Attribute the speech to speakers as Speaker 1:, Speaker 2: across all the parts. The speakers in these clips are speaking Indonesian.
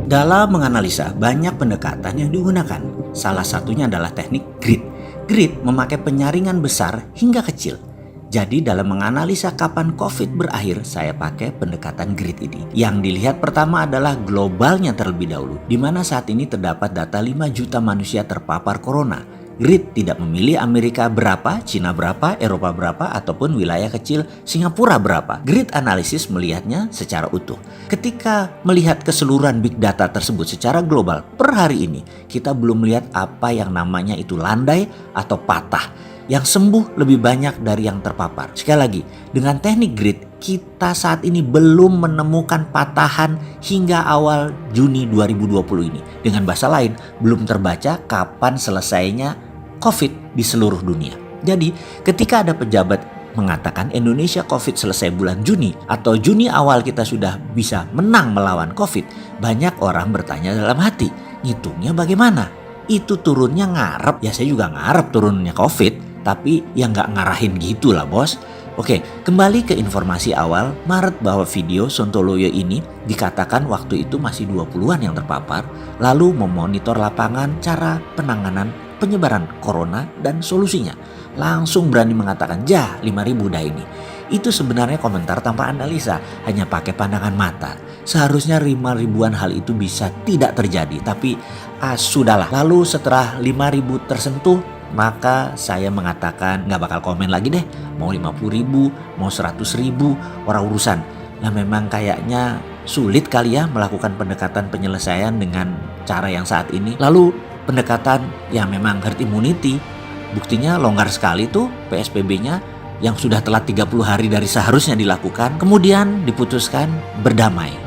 Speaker 1: Dalam menganalisa, banyak pendekatan yang digunakan. Salah satunya adalah teknik grid. Grid memakai penyaringan besar hingga kecil. Jadi dalam menganalisa kapan COVID berakhir, saya pakai pendekatan grid ini. Yang dilihat pertama adalah globalnya terlebih dahulu, di mana saat ini terdapat data 5 juta manusia terpapar corona. Grid tidak memilih Amerika berapa, Cina berapa, Eropa berapa, ataupun wilayah kecil Singapura berapa. Grid analisis melihatnya secara utuh. Ketika melihat keseluruhan big data tersebut secara global, per hari ini kita belum melihat apa yang namanya itu landai atau patah. Yang sembuh lebih banyak dari yang terpapar. Sekali lagi, dengan teknik grid, kita saat ini belum menemukan patahan hingga awal Juni 2020 ini. Dengan bahasa lain, belum terbaca kapan selesainya COVID di seluruh dunia. Jadi ketika ada pejabat mengatakan Indonesia COVID selesai bulan Juni atau Juni awal kita sudah bisa menang melawan COVID, banyak orang bertanya dalam hati, ngitungnya bagaimana? Itu turunnya ngarep, ya saya juga ngarep turunnya COVID, tapi ya nggak ngarahin gitu lah bos. Oke, kembali ke informasi awal Maret bahwa video Sontoloyo ini dikatakan waktu itu masih 20-an yang terpapar, lalu memonitor lapangan cara penanganan penyebaran corona dan solusinya. Langsung berani mengatakan, 5.000 dah ini. Itu sebenarnya komentar tanpa analisa, hanya pakai pandangan mata. Seharusnya 5.000-an hal itu bisa tidak terjadi, tapi sudahlah. Lalu setelah 5.000 tersentuh, maka saya mengatakan gak bakal komen lagi deh. Mau 50.000, mau 100.000, orang urusan. Nah memang kayaknya sulit kali ya melakukan pendekatan penyelesaian dengan cara yang saat ini. Lalu pendekatan yang memang herd immunity, buktinya longgar sekali tuh PSBB-nya yang sudah telat 30 hari dari seharusnya dilakukan. Kemudian diputuskan berdamai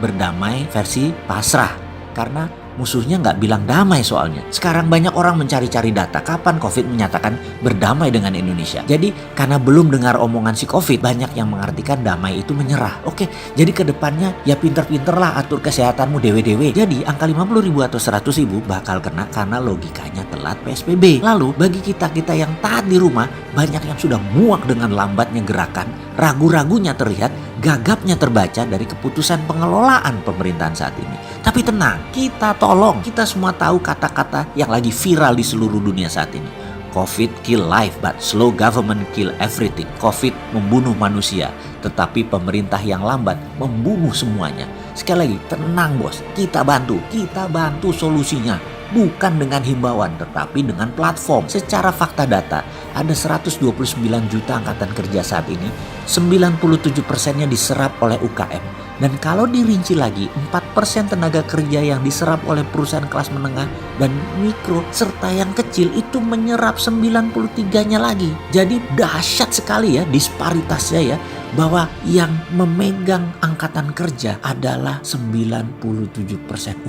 Speaker 1: versi pasrah karena musuhnya nggak bilang damai soalnya. Sekarang banyak orang mencari-cari data kapan COVID menyatakan berdamai dengan Indonesia. Jadi karena belum dengar omongan si COVID, banyak yang mengartikan damai itu menyerah. Oke, jadi kedepannya ya pinter-pinterlah atur kesehatanmu dewe-dewe. Jadi angka 50.000 atau 100.000 bakal kena karena logikanya telat PSBB. Lalu bagi kita-kita yang taat di rumah, banyak yang sudah muak dengan lambatnya gerakan, ragu-ragunya terlihat, gagapnya terbaca dari keputusan pengelolaan pemerintahan saat ini. Tapi tenang, kita semua tahu kata-kata yang lagi viral di seluruh dunia saat ini. COVID kill life, but slow government kill everything. COVID membunuh manusia, tetapi pemerintah yang lambat membunuh semuanya. Sekali lagi, tenang bos, kita bantu solusinya. Bukan dengan himbauan, tetapi dengan platform. Secara fakta data, ada 129 juta angkatan kerja saat ini, 97%-nya diserap oleh UKM. Dan kalau dirinci lagi, 4% tenaga kerja yang diserap oleh perusahaan kelas menengah dan mikro serta yang kecil itu menyerap 93-nya lagi. Jadi dahsyat sekali ya disparitasnya ya, bahwa yang memegang angkatan kerja adalah 97%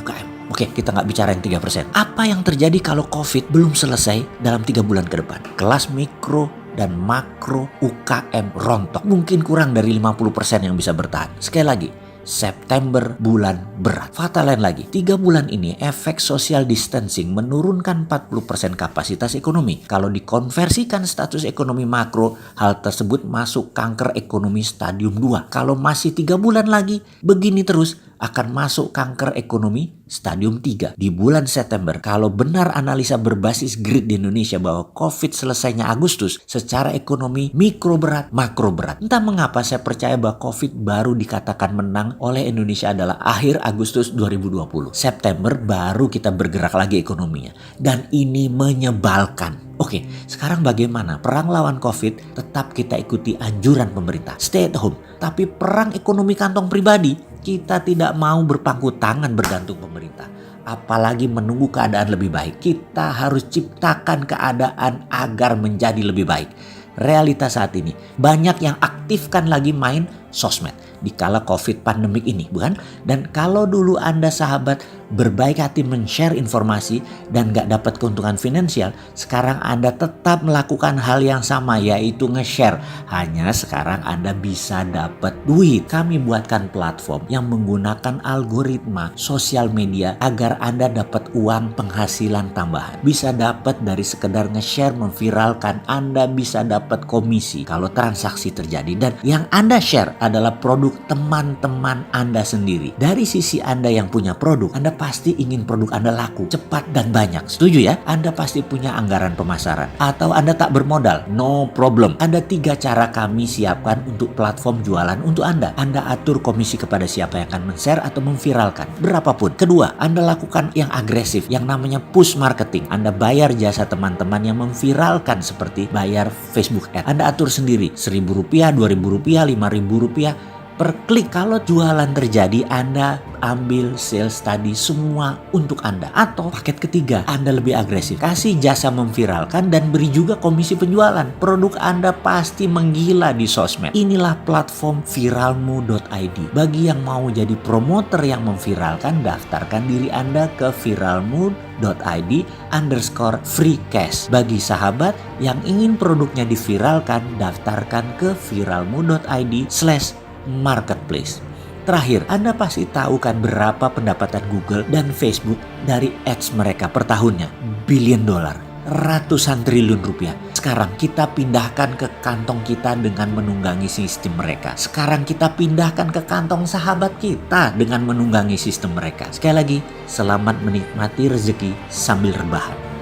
Speaker 1: UKM. Oke, kita nggak bicara yang 3%. Apa yang terjadi kalau COVID belum selesai dalam 3 bulan ke depan? Kelas mikro dan makro UKM rontok. Mungkin kurang dari 50% yang bisa bertahan. Sekali lagi, September bulan berat. Fakta lain lagi, 3 bulan ini efek social distancing menurunkan 40% kapasitas ekonomi. Kalau dikonversikan status ekonomi makro, hal tersebut masuk kanker ekonomi stadium 2. Kalau masih 3 bulan lagi, begini terus, akan masuk kanker ekonomi stadium 3 di bulan September. Kalau benar analisa berbasis grid di Indonesia bahwa COVID selesainya Agustus, secara ekonomi mikro berat, makro berat. Entah mengapa saya percaya bahwa COVID baru dikatakan menang oleh Indonesia adalah akhir Agustus 2020. September baru kita bergerak lagi ekonominya. Dan ini menyebalkan. Oke, sekarang bagaimana? Perang lawan COVID tetap kita ikuti anjuran pemerintah. Stay at home. Tapi perang ekonomi kantong pribadi, kita tidak mau berpangku tangan bergantung pemerintah. Apalagi menunggu keadaan lebih baik. Kita harus ciptakan keadaan agar menjadi lebih baik. Realitas saat ini, banyak yang aktifkan lagi main sosmed di kala COVID pandemik ini, bukan? Dan kalau dulu Anda sahabat berbaik hati men-share informasi dan gak dapat keuntungan finansial, sekarang Anda tetap melakukan hal yang sama, yaitu nge-share. Hanya sekarang Anda bisa dapat duit. Kami buatkan platform yang menggunakan algoritma sosial media agar Anda dapat uang penghasilan tambahan. Bisa dapat dari sekedar nge-share, memviralkan, Anda bisa dapat komisi kalau transaksi terjadi. Dan yang Anda share adalah produk teman-teman Anda sendiri. Dari sisi Anda yang punya produk, Anda pasti ingin produk Anda laku, cepat dan banyak. Setuju ya? Anda pasti punya anggaran pemasaran. Atau Anda tak bermodal? No problem. Ada 3 cara kami siapkan untuk platform jualan untuk Anda. Anda atur komisi kepada siapa yang akan men-share atau memviralkan, berapapun. Kedua, Anda lakukan yang agresif, yang namanya push marketing. Anda bayar jasa teman-teman yang memviralkan seperti bayar Facebook Ad. Anda atur sendiri, Rp1.000, Rp2.000, Rp5.000 per klik. Kalau jualan terjadi, Anda ambil sales tadi semua untuk Anda. Atau paket ketiga, Anda lebih agresif, kasih jasa memviralkan dan beri juga komisi penjualan. Produk Anda pasti menggila di sosmed. Inilah platform viralmu.id. Bagi yang mau jadi promoter yang memviralkan, daftarkan diri Anda ke viralmu.id_free cash. Bagi sahabat yang ingin produknya diviralkan, daftarkan ke viralmu.id/marketplace. Terakhir, Anda pasti tahu kan berapa pendapatan Google dan Facebook dari ads mereka per tahunnya? Billion dollar, ratusan triliun rupiah. Sekarang kita pindahkan ke kantong kita dengan menunggangi sistem mereka. Sekarang kita pindahkan ke kantong sahabat kita dengan menunggangi sistem mereka. Sekali lagi, selamat menikmati rezeki sambil rebahan.